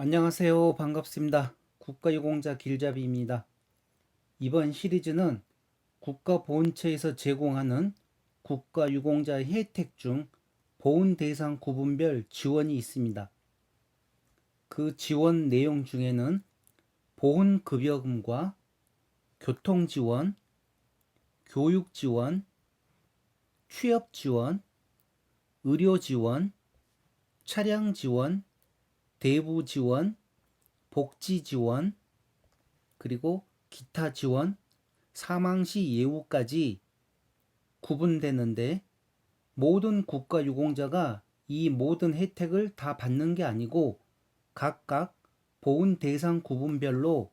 안녕하세요. 반갑습니다. 국가유공자 길잡이입니다. 이번 시리즈는 국가보훈처에서 제공하는 국가유공자 혜택 중 보훈 대상 구분별 지원이 있습니다. 그 지원 내용 중에는 보훈급여금과 교통지원, 교육지원, 취업지원, 의료지원, 차량지원, 대부지원, 복지지원, 그리고 기타 지원, 사망시 예우까지 구분되는데 모든 국가유공자가 이 모든 혜택을 다 받는 게 아니고 각각 보훈 대상 구분별로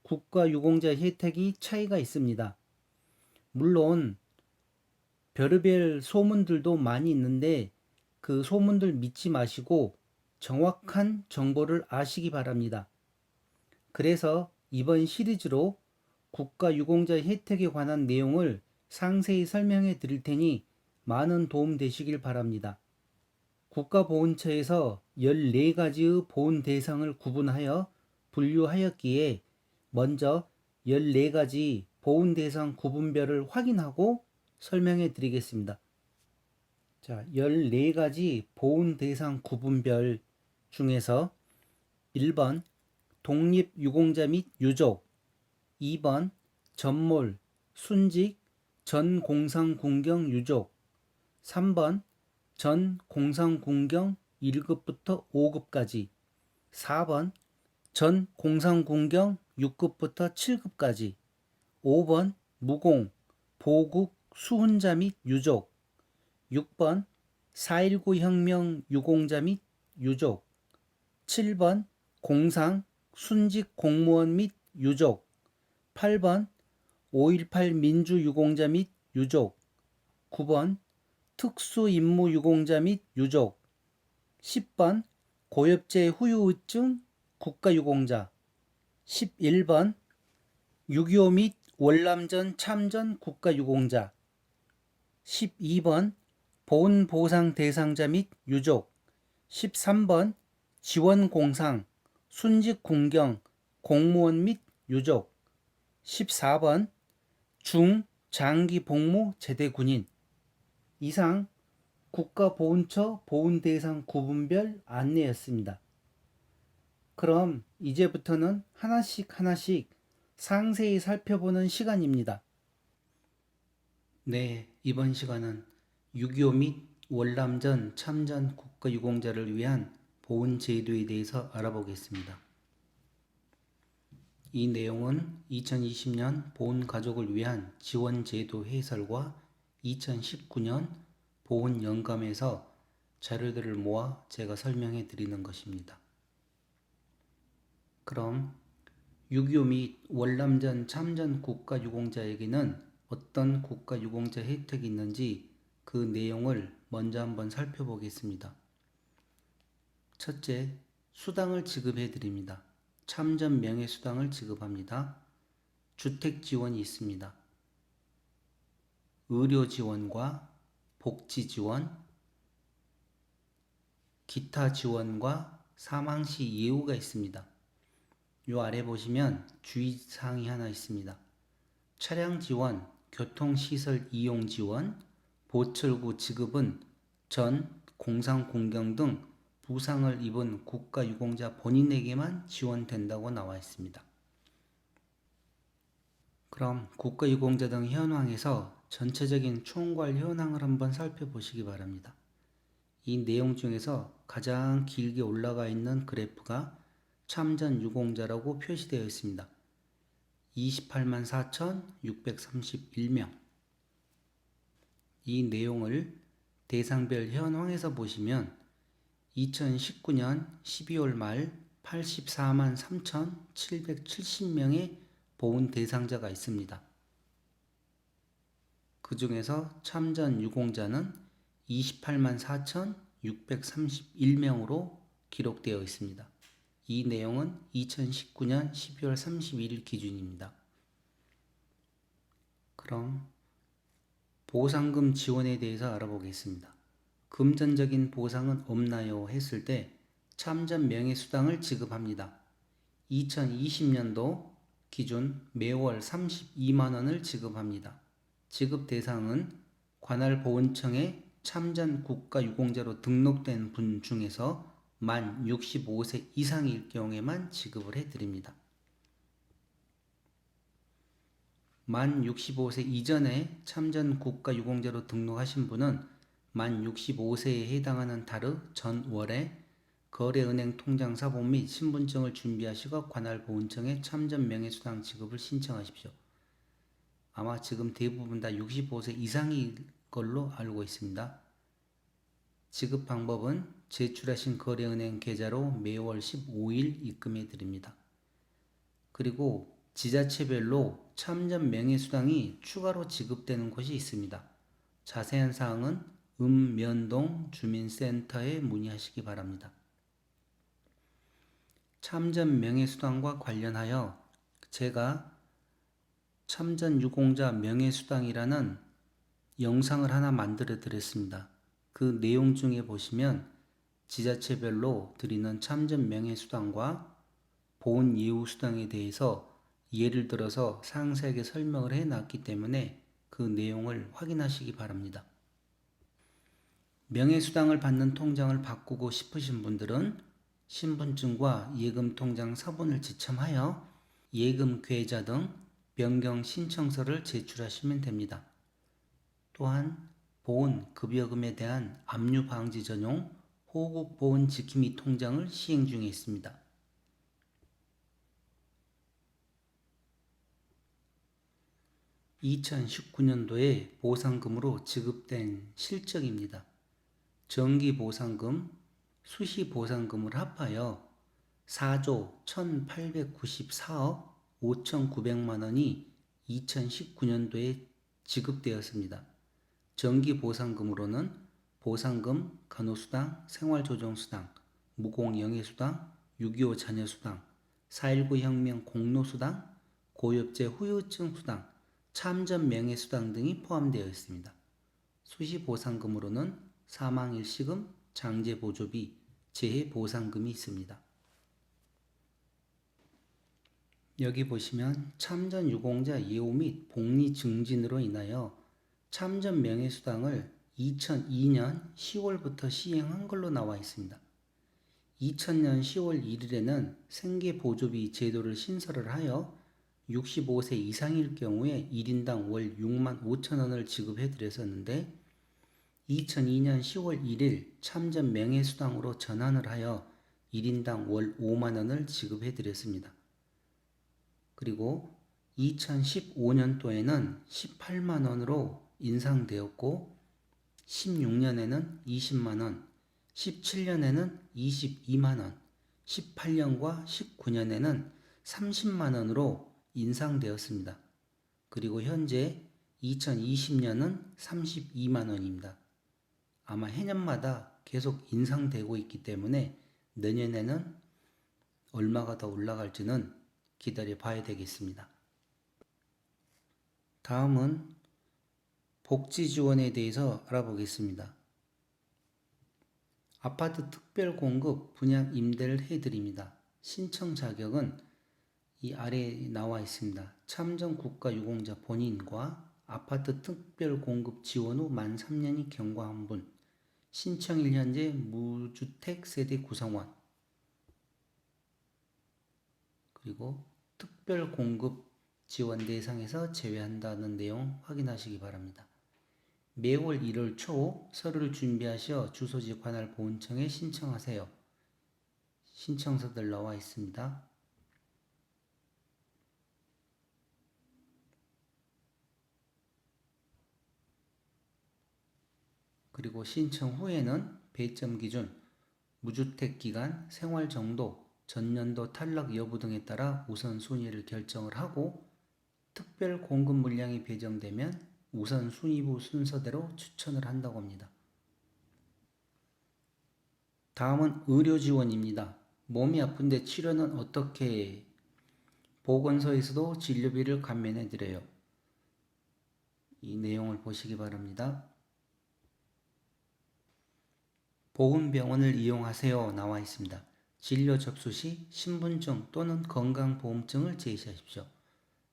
국가유공자 혜택이 차이가 있습니다. 물론 별의별 소문들도 많이 있는데 그 소문들 믿지 마시고 정확한 정보를 아시기 바랍니다. 그래서 이번 시리즈로 국가유공자 혜택에 관한 내용을 상세히 설명해 드릴 테니 많은 도움 되시길 바랍니다. 국가보훈처에서 14가지의 보훈 대상을 구분하여 분류하였기에 먼저 14가지 보훈 대상 구분별을 확인하고 설명해 드리겠습니다. 자, 14가지 보훈 대상 구분별 중에서 1번 독립유공자 및 유족, 2번 전몰, 순직, 전공상군경 유족, 3번 전공상군경 1급부터 5급까지, 4번 전공상군경 6급부터 7급까지, 5번 무공, 보국, 수훈자 및 유족, 6번 4.19 혁명 유공자 및 유족, 7번 공상, 순직 공무원 및 유족, 8번 5.18 민주유공자 및 유족, 9번 특수임무유공자 및 유족, 10번 고엽제 후유증 국가유공자, 11번 6.25 및 월남전 참전 국가유공자, 12번 보훈보상 대상자 및 유족, 13번 지원공상, 순직군경, 공무원 및 유족, 14번 중장기복무 제대군인. 이상 국가보훈처 보훈대상 구분별 안내였습니다. 그럼 이제부터는 하나씩 상세히 살펴보는 시간입니다. 네, 이번 시간은 6.25 및 월남전 참전 국가유공자를 위한 보훈 제도에 대해서 알아보겠습니다. 이 내용은 2020년 보훈가족을 위한 지원제도 해설과 2019년 보훈연감에서 자료들을 모아 제가 설명해 드리는 것입니다. 그럼 6.25 및 월남전 참전 국가유공자에게는 어떤 국가유공자 혜택이 있는지 그 내용을 먼저 한번 살펴보겠습니다. 첫째, 수당을 지급해 드립니다. 참전 명예수당을 지급합니다. 주택 지원이 있습니다. 의료 지원과 복지 지원, 기타 지원과 사망시 예우가 있습니다. 요 아래 보시면 주의사항이 하나 있습니다. 차량 지원, 교통시설 이용 지원, 보철구 지급은 전, 공상, 공경 등 부상을 입은 국가유공자 본인에게만 지원된다고 나와 있습니다. 그럼 국가유공자 등 현황에서 전체적인 총괄 현황을 한번 살펴보시기 바랍니다. 이 내용 중에서 가장 길게 올라가 있는 그래프가 참전 유공자라고 표시되어 있습니다. 28만 4,631명. 이 내용을 대상별 현황에서 보시면 2019년 12월 말 84만 3,770명의 보훈 대상자가 있습니다. 그 중에서 참전 유공자는 28만 4,631명으로 기록되어 있습니다. 이 내용은 2019년 12월 31일 기준입니다. 그럼 보상금 지원에 대해서 알아보겠습니다. 금전적인 보상은 없나요? 했을 때 참전 명예수당을 지급합니다. 2020년도 기준 매월 32만 원을 지급합니다. 지급 대상은 관할 보훈청에 참전 국가유공자로 등록된 분 중에서 만 65세 이상일 경우에만 지급을 해드립니다. 만 65세 이전에 참전 국가유공자로 등록하신 분은 만 65세에 해당하는 달의 전월에 거래은행 통장 사본 및 신분증을 준비하시고 관할 보훈청에 참전 명예수당 지급을 신청하십시오. 아마 지금 대부분 다 65세 이상일 걸로 알고 있습니다. 지급 방법은 제출하신 거래은행 계좌로 매월 15일 입금해 드립니다. 그리고 지자체별로 참전 명예수당이 추가로 지급되는 곳이 있습니다. 자세한 사항은 읍면동 주민센터에 문의하시기 바랍니다. 참전 명예수당과 관련하여 제가 참전 유공자 명예수당이라는 영상을 하나 만들어 드렸습니다. 그 내용 중에 보시면 지자체별로 드리는 참전 명예수당과 보훈 예우수당에 대해서 예를 들어서 상세하게 설명을 해 놨기 때문에 그 내용을 확인하시기 바랍니다. 명예수당을 받는 통장을 바꾸고 싶으신 분들은 신분증과 예금통장 사본을 지참하여 예금 계좌 등 변경 신청서를 제출하시면 됩니다. 또한 보훈급여금에 대한 압류 방지 전용 호국보훈 지킴이 통장을 시행 중에 있습니다. (2019년도에) 보상금으로 지급된 실적입니다. 정기보상금, 수시보상금을 합하여 4조 1,894억 5,900만 원이 2019년도에 지급되었습니다. 정기보상금으로는 보상금, 간호수당, 생활조정수당, 무공영예수당, 6.25 자녀수당, 4.19 혁명 공로수당, 고엽제 후유증수당, 참전명예수당 등이 포함되어 있습니다. 수시보상금으로는 사망일시금, 장제보조비, 재해보상금이 있습니다. 여기 보시면 참전유공자 예우 및 복리 증진으로 인하여 참전명예수당을 2002년 10월부터 시행한 걸로 나와 있습니다. 2000년 10월 1일에는 생계보조비 제도를 신설을 하여 65세 이상일 경우에 1인당 월 6만 5천 원을 지급해 드렸었는데 2002년 10월 1일 참전 명예수당으로 전환을 하여 1인당 월 5만 원을 지급해 드렸습니다. 그리고 2015년도에는 18만 원으로 인상되었고 16년에는 20만 원, 17년에는 22만 원, 18년과 19년에는 30만 원으로 인상되었습니다. 그리고 현재 2020년은 32만 원입니다. 아마 해년마다 계속 인상되고 있기 때문에 내년에는 얼마가 더 올라갈지는 기다려 봐야 되겠습니다. 다음은 복지 지원에 대해서 알아보겠습니다. 아파트 특별 공급 분양 임대를 해드립니다. 신청 자격은 이 아래에 나와 있습니다. 참전 국가유공자 본인과 아파트 특별 공급 지원 후 만 3년이 경과한 분, 신청일 현재 무주택 세대 구성원, 그리고 특별 공급 지원 대상에서 제외한다는 내용 확인하시기 바랍니다. 매월 1월 초 서류를 준비하셔 주소지 관할 보훈청에 신청하세요. 신청서들 나와 있습니다. 그리고 신청 후에는 배점 기준, 무주택 기간, 생활 정도, 전년도 탈락 여부 등에 따라 우선순위를 결정을 하고 특별 공급 물량이 배정되면 우선순위부 순서대로 추천을 한다고 합니다. 다음은 의료 지원입니다. 몸이 아픈데 치료는 어떻게? 보건소에서도 진료비를 감면해 드려요. 이 내용을 보시기 바랍니다. 보훈병원을 이용하세요 나와 있습니다. 진료 접수 시 신분증 또는 건강보험증을 제시하십시오.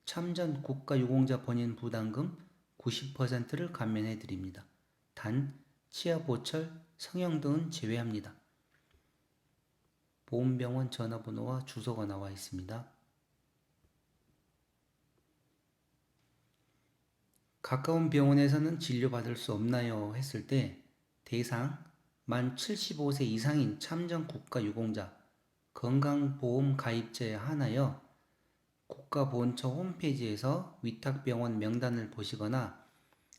참전 국가유공자 본인 부담금 90%를 감면해 드립니다. 단 치아 보철, 성형 등은 제외합니다. 보험병원 전화번호와 주소가 나와 있습니다. 가까운 병원에서는 진료받을 수 없나요? 했을 때 대상 만 75세 이상인 참전 국가유공자, 건강보험 가입자에 한하여 국가보훈처 홈페이지에서 위탁병원 명단을 보시거나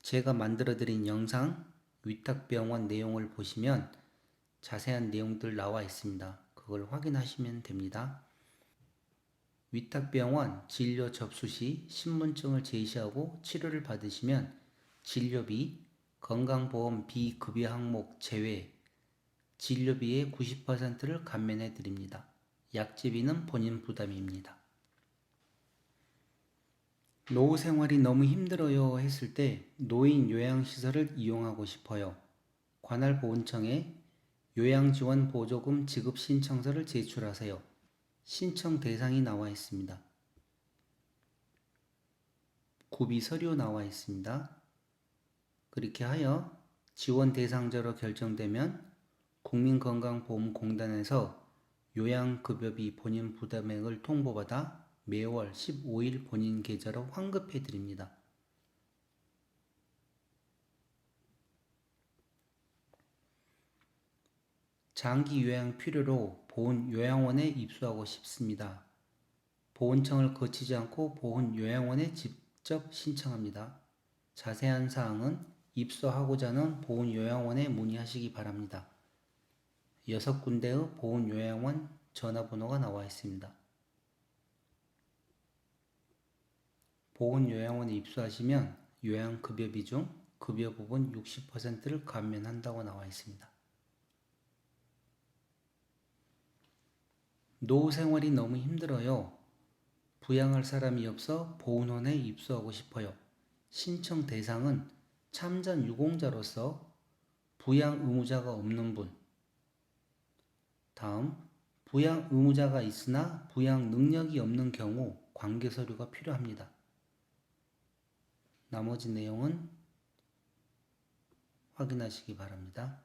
제가 만들어드린 영상 위탁병원 내용을 보시면 자세한 내용들 나와 있습니다. 그걸 확인하시면 됩니다. 위탁병원 진료 접수 시 신분증을 제시하고 치료를 받으시면 진료비, 건강보험 비급여 항목 제외, 진료비의 90%를 감면해 드립니다. 약제비는 본인 부담입니다. 노후 생활이 너무 힘들어요 했을 때 노인 요양시설을 이용하고 싶어요. 관할보훈청에 요양지원보조금 지급 신청서를 제출하세요. 신청 대상이 나와 있습니다. 구비 서류 나와 있습니다. 그렇게 하여 지원 대상자로 결정되면 국민건강보험공단에서 요양급여비 본인 부담액을 통보받아 매월 15일 본인 계좌로 환급해 드립니다. 장기 요양 필요로 보훈 요양원에 입소하고 싶습니다. 보훈청을 거치지 않고 보훈 요양원에 직접 신청합니다. 자세한 사항은 입소하고자 하는 보훈 요양원에 문의하시기 바랍니다. 6군데의 보훈 요양원 전화번호가 나와 있습니다. 보훈 요양원에 입소하시면 요양급여비 중 급여 부분 60%를 감면한다고 나와 있습니다. 노후 생활이 너무 힘들어요. 부양할 사람이 없어 보훈원에 입소하고 싶어요. 신청 대상은 참전 유공자로서 부양 의무자가 없는 분. 다음, 부양 의무자가 있으나 부양 능력이 없는 경우 관계 서류가 필요합니다. 나머지 내용은 확인하시기 바랍니다.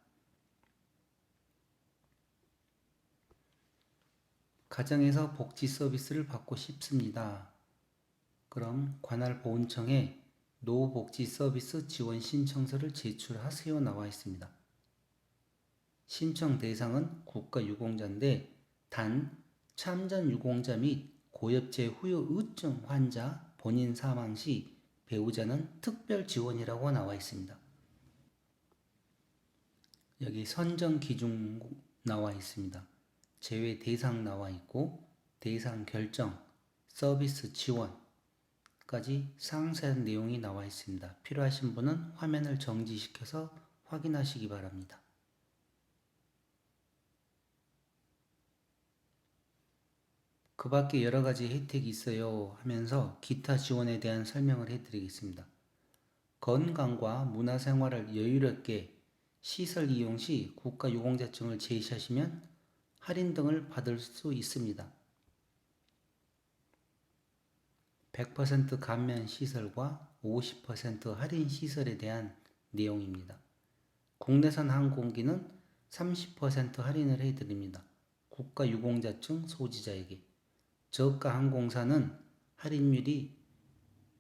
가정에서 복지 서비스를 받고 싶습니다. 그럼 관할보훈청에 노후복지 서비스 지원 신청서를 제출하세요 나와 있습니다. 신청 대상은 국가유공자인데 단 참전 유공자 및 고엽제 후유 의증 환자 본인 사망 시 배우자는 특별 지원이라고 나와 있습니다. 여기 선정 기준 나와 있습니다. 제외 대상 나와 있고 대상 결정, 서비스 지원까지 상세한 내용이 나와 있습니다. 필요하신 분은 화면을 정지시켜서 확인하시기 바랍니다. 그 밖에 여러 가지 혜택이 있어요 하면서 기타 지원에 대한 설명을 해드리겠습니다. 건강과 문화생활을 여유롭게 시설 이용 시 국가유공자증을 제시하시면 할인 등을 받을 수 있습니다. 100% 감면 시설과 50% 할인 시설에 대한 내용입니다. 국내선 항공기는 30% 할인을 해드립니다. 국가유공자증 소지자에게. 저가 항공사는 할인율이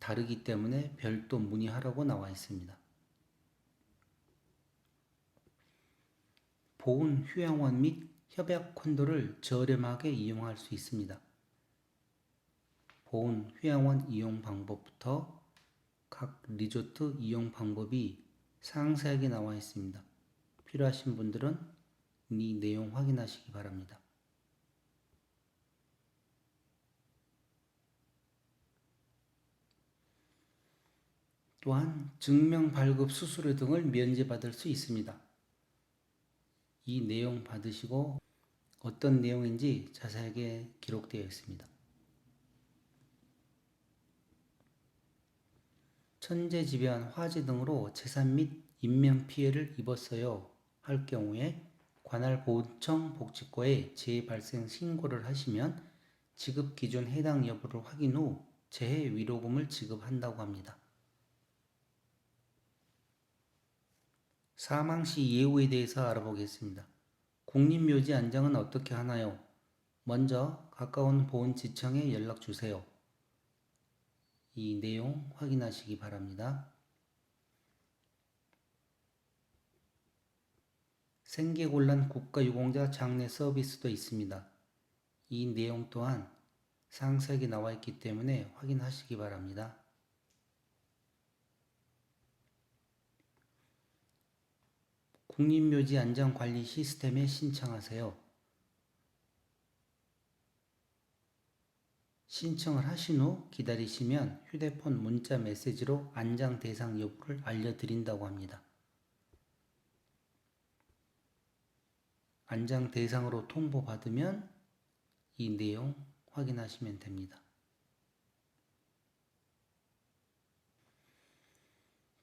다르기 때문에 별도 문의하라고 나와 있습니다. 보훈 휴양원 및 협약 콘도를 저렴하게 이용할 수 있습니다. 보훈 휴양원 이용 방법부터 각 리조트 이용 방법이 상세하게 나와 있습니다. 필요하신 분들은 이 내용 확인하시기 바랍니다. 또한 증명 발급 수수료 등을 면제받을 수 있습니다. 이 내용 받으시고 어떤 내용인지 자세하게 기록되어 있습니다. 천재지변, 화재 등으로 재산 및 인명피해를 입었어요 할 경우에 관할 보훈청 복지과에 재발생 신고를 하시면 지급 기준 해당 여부를 확인 후 재해 위로금을 지급한다고 합니다. 사망 시 예우에 대해서 알아보겠습니다. 국립묘지 안장은 어떻게 하나요? 먼저 가까운 보훈지청에 연락 주세요. 이 내용 확인하시기 바랍니다. 생계곤란 국가유공자 장례 서비스도 있습니다. 이 내용 또한 상세하게 나와 있기 때문에 확인하시기 바랍니다. 국립묘지 안장관리 시스템에 신청하세요. 신청을 하신 후 기다리시면 휴대폰 문자 메시지로 안장 대상 여부를 알려드린다고 합니다. 안장 대상으로 통보받으면 이 내용 확인하시면 됩니다.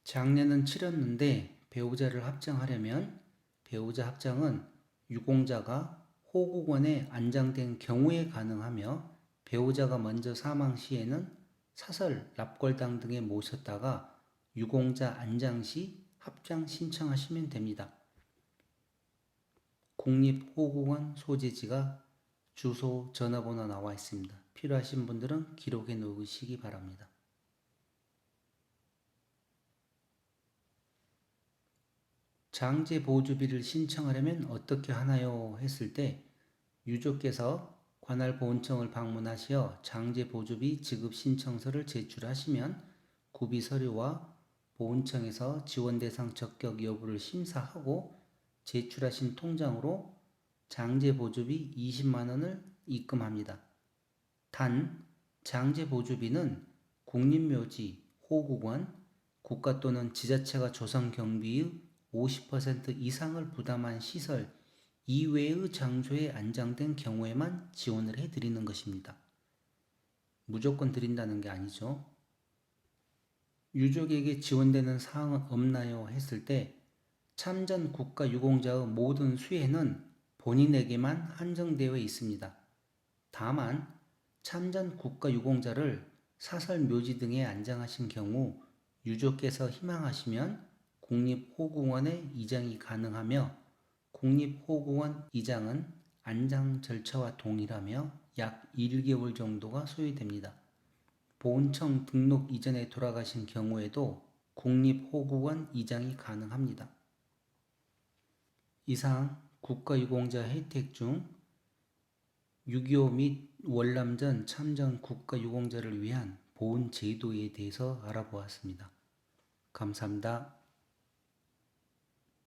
장례는 치렀는데 배우자를 합장하려면 배우자 합장은 유공자가 호국원에 안장된 경우에 가능하며 배우자가 먼저 사망 시에는 사설, 납골당 등에 모셨다가 유공자 안장 시 합장 신청하시면 됩니다. 국립호국원 소재지가 주소, 전화번호 나와 있습니다. 필요하신 분들은 기록해 놓으시기 바랍니다. 장제 보조비를 신청하려면 어떻게 하나요? 했을 때 유족께서 관할 보훈청을 방문하시어 장제 보조비 지급 신청서를 제출하시면 구비 서류와 보훈청에서 지원 대상 적격 여부를 심사하고 제출하신 통장으로 장제 보조비 20만 원을 입금합니다. 단 장제 보조비는 국립묘지, 호국원, 국가 또는 지자체가 조성 경비의 50% 이상을 부담한 시설 이외의 장소에 안장된 경우에만 지원을 해드리는 것입니다. 무조건 드린다는 게 아니죠. 유족에게 지원되는 사항은 없나요? 했을 때 참전 국가유공자의 모든 수혜는 본인에게만 한정되어 있습니다. 다만 참전 국가유공자를 사설 묘지 등에 안장하신 경우 유족께서 희망하시면 국립호국원에 이장이 가능하며 국립호국원 이장은 안장 절차와 동일하며 약 1개월 정도가 소요됩니다. 보훈청 등록 이전에 돌아가신 경우에도 국립호국원 이장이 가능합니다. 이상 국가유공자 혜택 중 6.25 및 월남전 참전 국가유공자를 위한 보훈 제도에 대해서 알아보았습니다. 감사합니다.